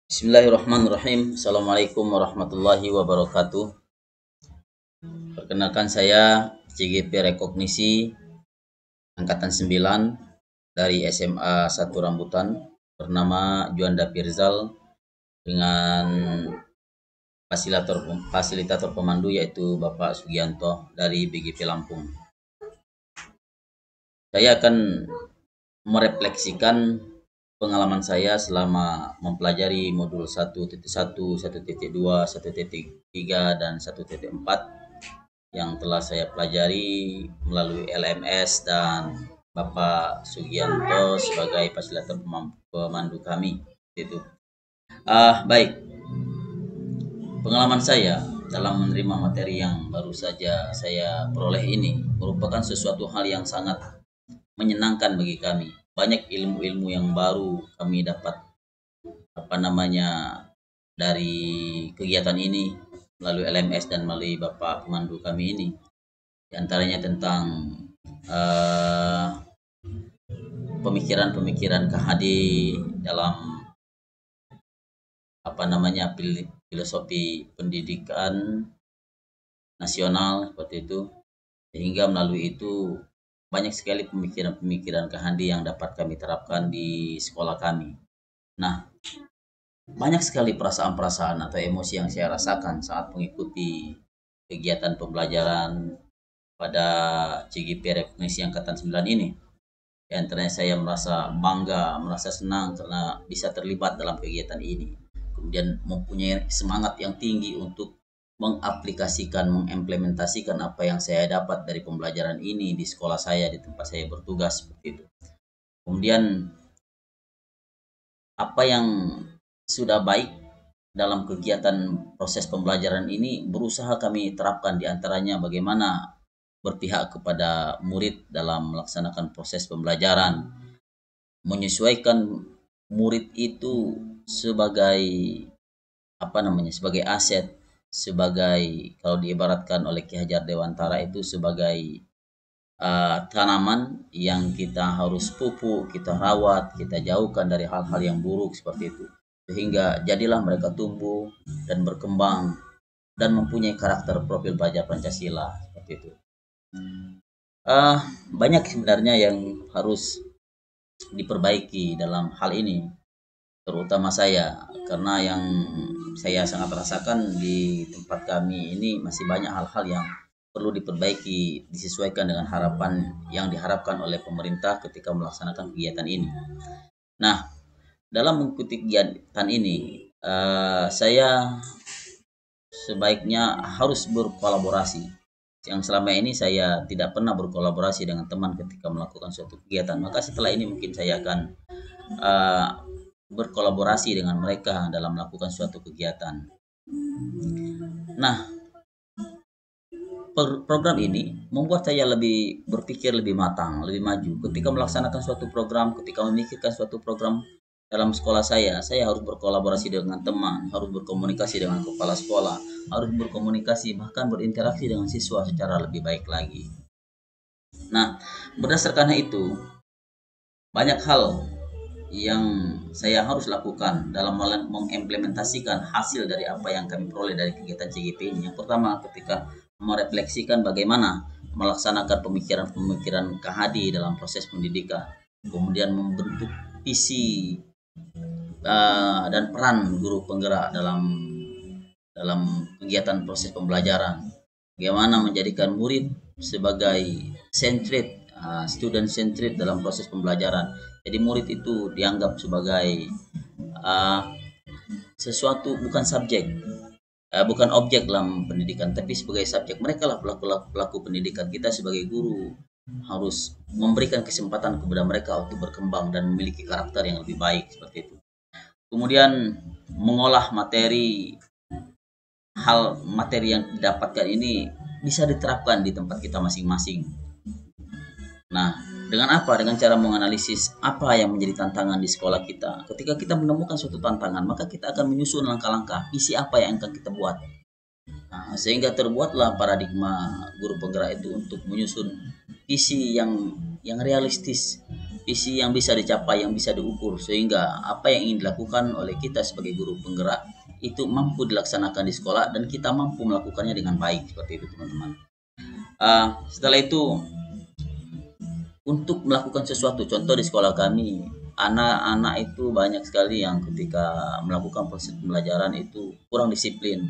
Bismillahirrahmanirrahim. Assalamualaikum warahmatullahi wabarakatuh. Perkenalkan saya CGP Rekognisi Angkatan 9 dari SMA 1 Rambutan bernama Juanda Pirzal dengan fasilitator pemandu yaitu Bapak Sugianto dari BGP Lampung. Saya akan merefleksikan pengalaman saya selama mempelajari modul 1.1, 1.2, 1.3, dan 1.4 yang telah saya pelajari melalui LMS dan Bapak Sugianto sebagai fasilitator pemandu kami. Itu. Baik, pengalaman saya dalam menerima materi yang baru saja saya peroleh ini merupakan sesuatu hal yang sangat menyenangkan bagi kami. Banyak ilmu-ilmu yang baru kami dapat dari kegiatan ini melalui LMS dan melalui Bapak pemandu kami ini. Di antaranya tentang pemikiran-pemikiran KHD dalam filosofi pendidikan nasional seperti itu, sehingga melalui itu banyak sekali pemikiran-pemikiran KHD yang dapat kami terapkan di sekolah kami. Nah, banyak sekali perasaan-perasaan atau emosi yang saya rasakan saat mengikuti kegiatan pembelajaran pada CGP Rekognisi Angkatan 9 ini. Di antaranya saya merasa bangga, merasa senang karena bisa terlibat dalam kegiatan ini. Kemudian mempunyai semangat yang tinggi untuk mengaplikasikan, mengimplementasikan apa yang saya dapat dari pembelajaran ini di sekolah saya, di tempat saya bertugas seperti itu. Kemudian apa yang sudah baik dalam kegiatan proses pembelajaran ini berusaha kami terapkan, di antaranya bagaimana berpihak kepada murid dalam melaksanakan proses pembelajaran, menyesuaikan murid itu sebagai sebagai aset, sebagai kalau diibaratkan oleh Ki Hajar Dewantara itu sebagai tanaman yang kita harus pupuk, kita rawat, kita jauhkan dari hal-hal yang buruk seperti itu, sehingga jadilah mereka tumbuh dan berkembang dan mempunyai karakter profil pelajar Pancasila seperti itu. Banyak sebenarnya yang harus diperbaiki dalam hal ini, terutama saya, karena yang saya sangat rasakan di tempat kami ini masih banyak hal-hal yang perlu diperbaiki, disesuaikan dengan harapan yang diharapkan oleh pemerintah ketika melaksanakan kegiatan ini. Nah, dalam mengikuti kegiatan ini, saya sebaiknya harus berkolaborasi. Yang selama ini saya tidak pernah berkolaborasi dengan teman ketika melakukan suatu kegiatan, maka setelah ini mungkin saya akan berkolaborasi dengan mereka dalam melakukan suatu kegiatan. Nah, program ini membuat saya lebih berpikir lebih matang, lebih maju. Ketika melaksanakan suatu program, ketika memikirkan suatu program dalam sekolah saya harus berkolaborasi dengan teman, harus berkomunikasi dengan kepala sekolah, harus berkomunikasi bahkan berinteraksi dengan siswa secara lebih baik lagi. Nah, berdasarkan itu, banyak hal yang saya harus lakukan dalam mengimplementasikan hasil dari apa yang kami peroleh dari kegiatan CGP ini. Yang pertama, ketika merefleksikan bagaimana melaksanakan pemikiran-pemikiran KHD dalam proses pendidikan, kemudian membentuk visi dan peran guru penggerak dalam kegiatan proses pembelajaran, bagaimana menjadikan murid sebagai student centered dalam proses pembelajaran. Jadi murid itu dianggap sebagai sesuatu, bukan subjek, bukan objek dalam pendidikan, tapi sebagai subjek. Mereka lah pelaku pendidikan. Kita sebagai guru harus memberikan kesempatan kepada mereka untuk berkembang dan memiliki karakter yang lebih baik seperti itu. Kemudian mengolah materi yang didapatkan ini bisa diterapkan di tempat kita masing-masing. Nah, dengan apa? Dengan cara menganalisis apa yang menjadi tantangan di sekolah kita. Ketika kita menemukan suatu tantangan, maka kita akan menyusun langkah-langkah, visi apa yang akan kita buat. Nah, sehingga terbuatlah paradigma guru penggerak itu untuk menyusun visi yang realistis, visi yang bisa dicapai, yang bisa diukur, sehingga apa yang ingin dilakukan oleh kita sebagai guru penggerak itu mampu dilaksanakan di sekolah dan kita mampu melakukannya dengan baik, seperti itu teman-teman. Setelah itu, untuk melakukan sesuatu, contoh di sekolah kami, anak-anak itu banyak sekali yang ketika melakukan proses pembelajaran itu kurang disiplin.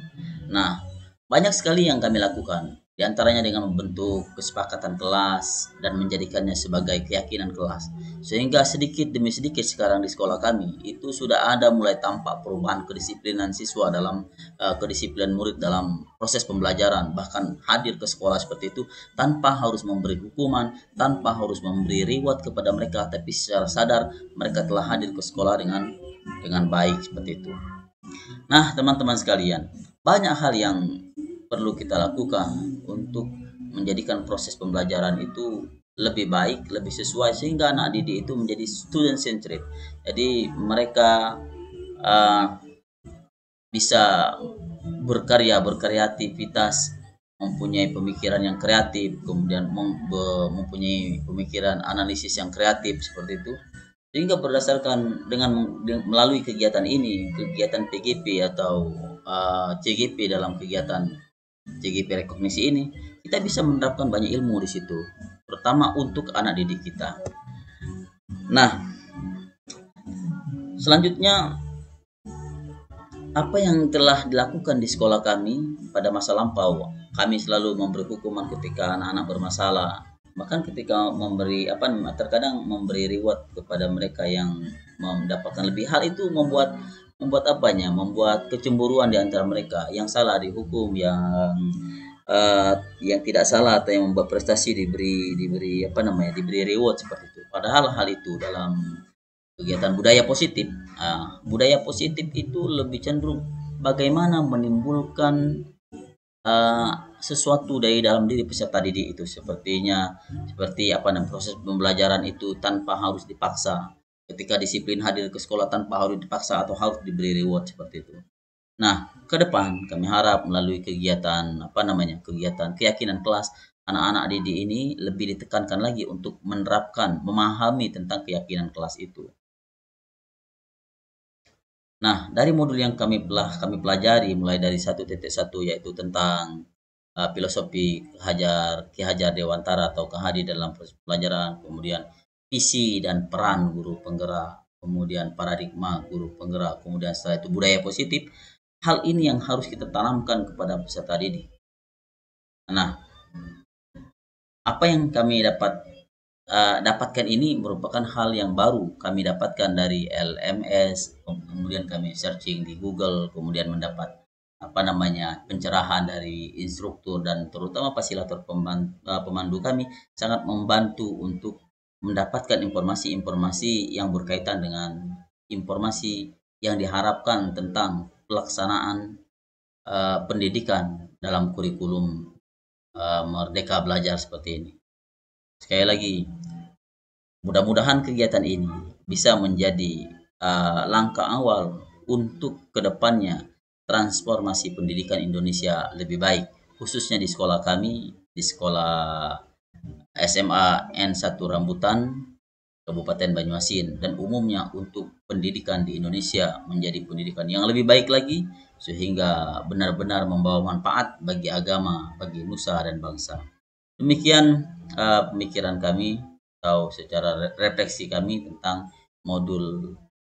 Nah, banyak sekali yang kami lakukan, di antaranya dengan membentuk kesepakatan kelas dan menjadikannya sebagai keyakinan kelas. Sehingga sedikit demi sedikit sekarang di sekolah kami itu sudah ada mulai tampak perubahan kedisiplinan siswa dalam kedisiplinan murid dalam proses pembelajaran, bahkan hadir ke sekolah seperti itu tanpa harus memberi hukuman, tanpa harus memberi reward kepada mereka, tapi secara sadar mereka telah hadir ke sekolah dengan baik, seperti itu. Nah, teman-teman sekalian, banyak hal yang perlu kita lakukan untuk menjadikan proses pembelajaran itu lebih baik, lebih sesuai, sehingga anak didik itu menjadi student centric. Jadi mereka bisa berkarya, berkreativitas, mempunyai pemikiran yang kreatif, kemudian mempunyai pemikiran analisis yang kreatif, seperti itu. Sehingga berdasarkan melalui kegiatan ini, kegiatan PGP atau CGP, dalam kegiatan CGP rekognisi ini, kita bisa menerapkan banyak ilmu di situ, terutama untuk anak didik kita. Nah, selanjutnya, apa yang telah dilakukan di sekolah kami pada masa lampau, kami selalu memberi hukuman ketika anak-anak bermasalah. Bahkan ketika terkadang memberi reward kepada mereka yang mendapatkan lebih. Hal itu membuat membuat kecemburuan di antara mereka. Yang salah dihukum, yang tidak salah atau yang membuat prestasi diberi reward, seperti itu. Padahal hal itu dalam kegiatan budaya positif. Budaya positif itu lebih cenderung bagaimana menimbulkan sesuatu dari dalam diri peserta didik itu, seperti proses pembelajaran itu tanpa harus dipaksa. Ketika disiplin hadir ke sekolah tanpa harus dipaksa atau harus diberi reward, seperti itu. Nah, ke depan kami harap melalui kegiatan kegiatan keyakinan kelas, anak-anak didik ini lebih ditekankan lagi untuk menerapkan, memahami tentang keyakinan kelas itu. Nah, dari modul yang kami pelajari mulai dari 1.1, yaitu tentang filosofi Ki Hajar Dewantara atau Kahadi dalam proses pelajaran, kemudian visi dan peran guru penggerak, kemudian paradigma guru penggerak, kemudian setelah itu budaya positif. Hal ini yang harus kita tanamkan kepada peserta didik. Nah, apa yang kami dapatkan ini merupakan hal yang baru kami dapatkan dari LMS, kemudian kami searching di Google, kemudian mendapat pencerahan dari instruktur dan terutama fasilitator pemandu kami sangat membantu untuk mendapatkan informasi-informasi yang berkaitan dengan informasi yang diharapkan tentang pelaksanaan pendidikan dalam kurikulum Merdeka Belajar seperti ini. Sekali lagi, mudah-mudahan kegiatan ini bisa menjadi langkah awal untuk kedepannya transformasi pendidikan Indonesia lebih baik, khususnya di sekolah kami, di sekolah SMA N1 Rambutan, Kabupaten Banyuasin, dan umumnya untuk pendidikan di Indonesia menjadi pendidikan yang lebih baik lagi, sehingga benar-benar membawa manfaat bagi agama, bagi nusa dan bangsa. Demikian pemikiran kami atau secara refleksi kami tentang modul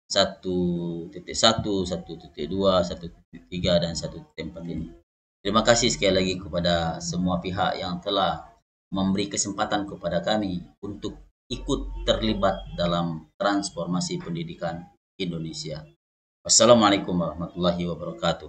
1.1, 1.2, 1.3, dan 1.4 ini. Terima kasih sekali lagi kepada semua pihak yang telah memberi kesempatan kepada kami untuk ikut terlibat dalam transformasi pendidikan Indonesia. Wassalamualaikum warahmatullahi wabarakatuh.